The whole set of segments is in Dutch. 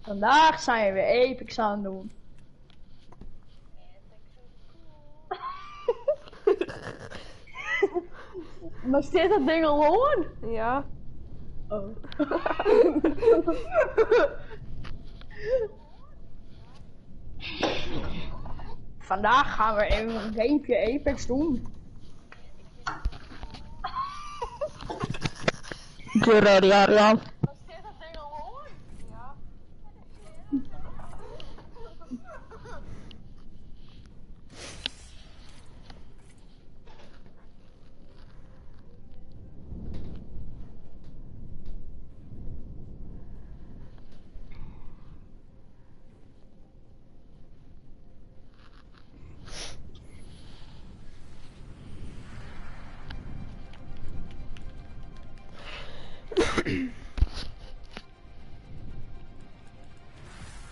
Vandaag zijn we weer epics aan het doen. Maar zit dat ding al on? Ja. Oh. Vandaag gaan we even een gamepje Apex doen. Get ready, Adrian. Maar zit dat ding al on? Ja.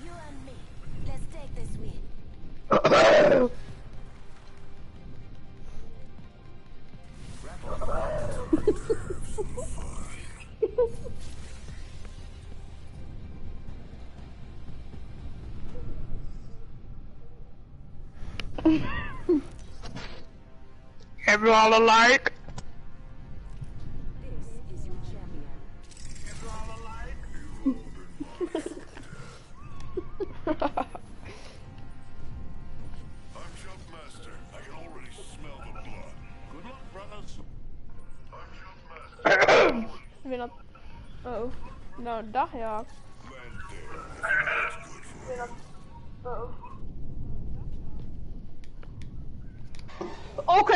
You and me. Let's take this win. Hebben we al een like? This is your champion. I'm Jumpmaster. I can already smell the blood. Good luck, brothers. I'm Jumpmaster. Weer dat... Oh. Nou, dag ja. Land there. That's good for you. Oh. Oké.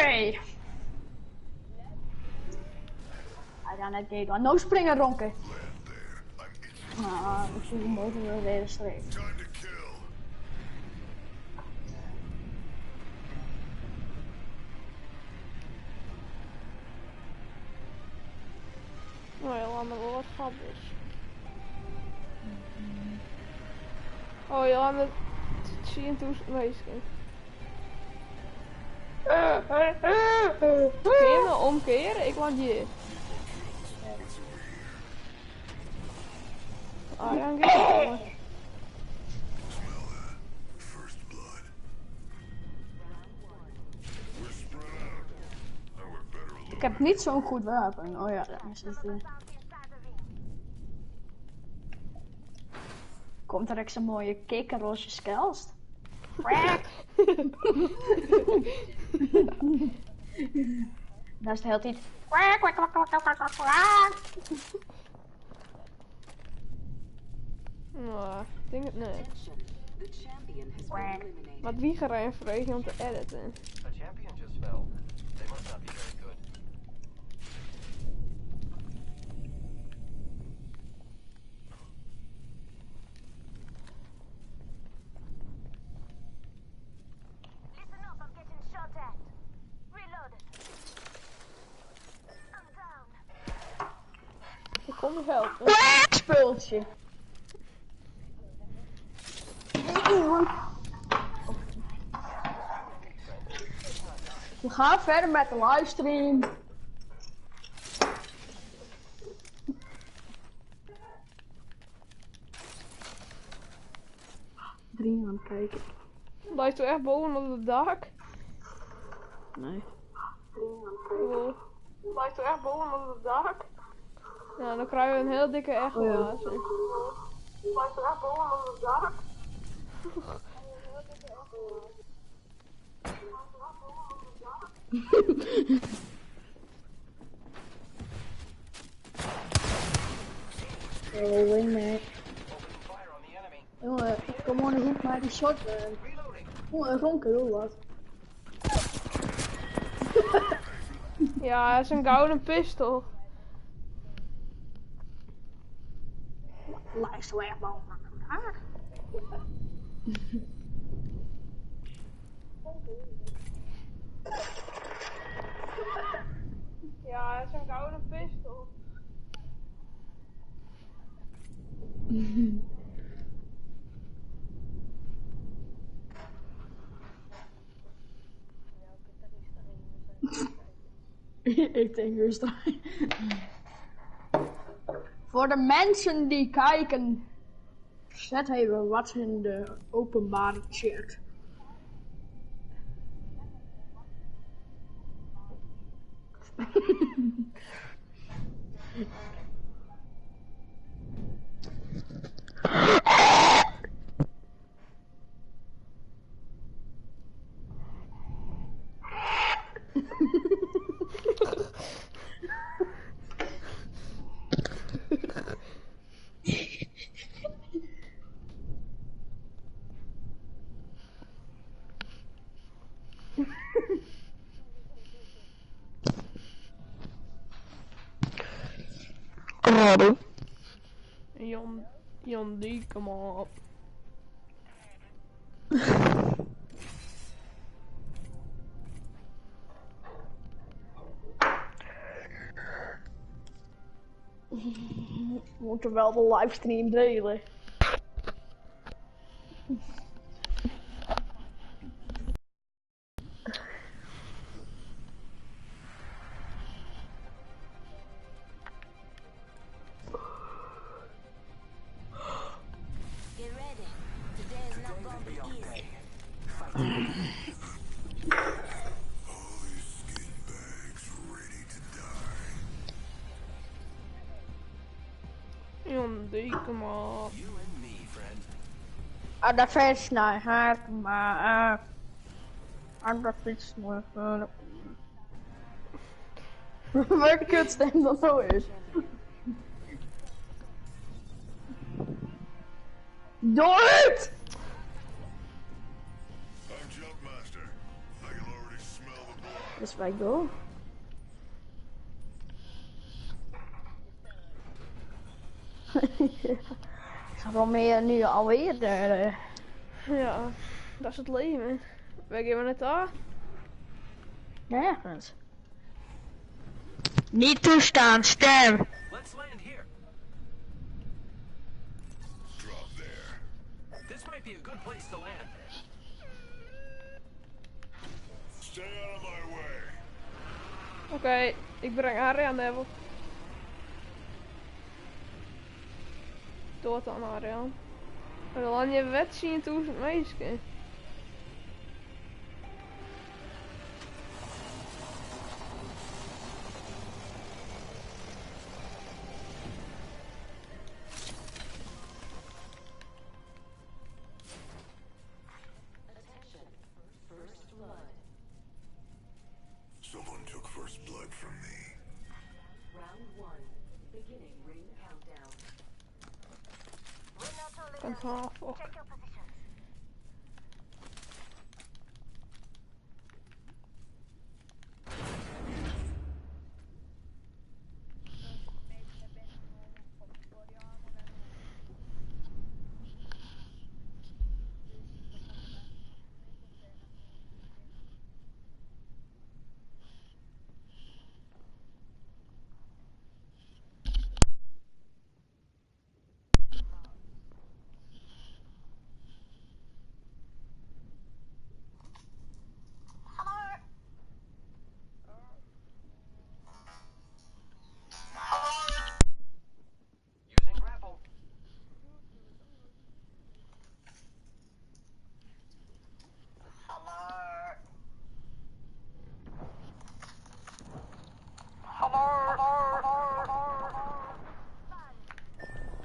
Hij gaat net kijken. Nou springen ronken. Land there. I'm itching. Nou, ik zie hem mogen we weer streep. Time to kill. Nou ja, laat me wel wat grapjes. Oh, je laat me zien toewezen. Kun je me omkeren? Ik laat je. Ah, ja, een keer. First blood. We're spread out. Now we're better alone. Ik heb niet zo'n goed wapen. Oh ja, dat is het. Komt er echt zo'n mooie kikker als je skelst? Dat is de hele tijd. Nou, ik denk het niet. Attention. The champion has been eliminated. Maar wie gaat er een vreugde om te editen? A champion just fell. They must not be very good. Listen up, I'm getting shot at. Reloaded. I'm down. Ik kom je helpen. Spultje. We gaan verder met de livestream. Drie aan het kijken. Blijft er echt boven op het dak? Nee. Oh. Blijft er echt boven op het dak? Nou, dan krijgen we een heel dikke echo. Oh ja. Blijft er echt boven op het dak? Oh, wait a minute. Opening fire on the enemy. Jongen, ik kom gewoon niet maar die shotgun. Reloading. Jongen, ronken, heel wat. Ja, het is een gouden pistool. Luister weer boven naar elkaar. Ja, het is een gouden pistool. Ik denk rustig. Voor de mensen die kijken. Zet even wat in de openbare chat. Jan D, come on. We moeten wel de livestream delen. Get ready. Today is not gonna be easy. All these skin bags ready to die. Jan D, come on. You and me, friend. Aan de fiets naar haar, maar aan de fiets naar haar. Welke kutstem dat nou is? Door het! I'm Jumpmaster. I can already smell the blood. Dat is mijn goal. Ik ga wel meer nu alweer de... Ja, dat is het leven. Wij geven het aan. Nergens. Niet toestaan, sterf! Let's land here. Drop there. This might be a good place to land. Stay out of my way. Oké, ik breng Harry aan de hevel. Dood aan Harry aan. Maar dan laat je wet zien toe het meisje. Someone took first blood from me. Round 1. Beginning ring countdown. We're not too Kan late. half op. Check your positions. Using grapple.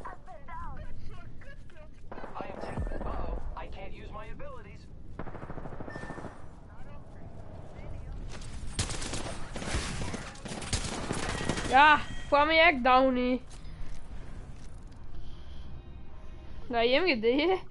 I've been down. I am too. Uh-oh. I can't use my abilities. Ja, kwam je echt down niet. Nou, je hebt gedaan.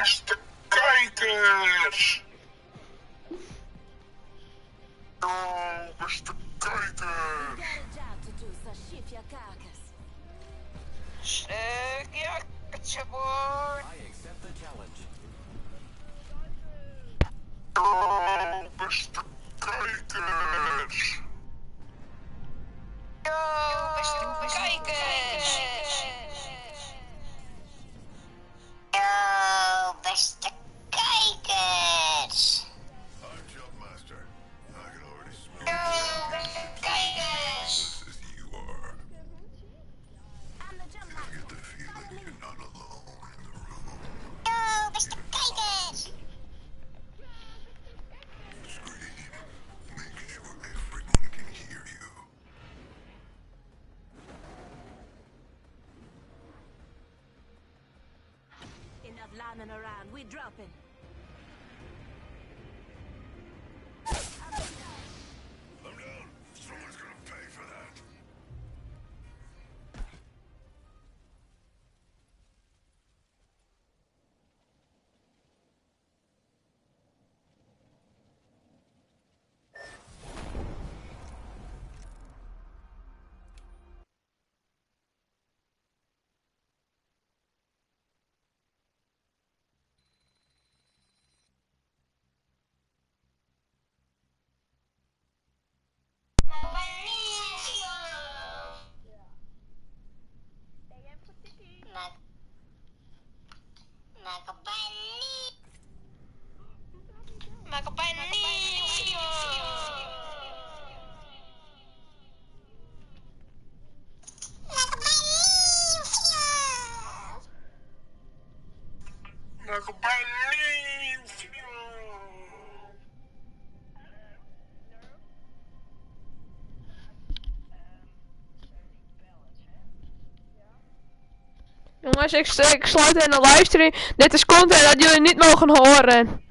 beste kijkers! Yo, beste kijkers! I accept the challenge. Yo, beste kijkers! I'm Jumpmaster. I can already smell as you are. I'm the jump I master. get the feeling you're not alone in the room. Scream. Make sure everyone can hear you. Enough lying around. We're dropping. I'm down. Someone's gonna pay for that. Jongens, ik sluit in de livestream. Dit is content dat jullie niet mogen horen.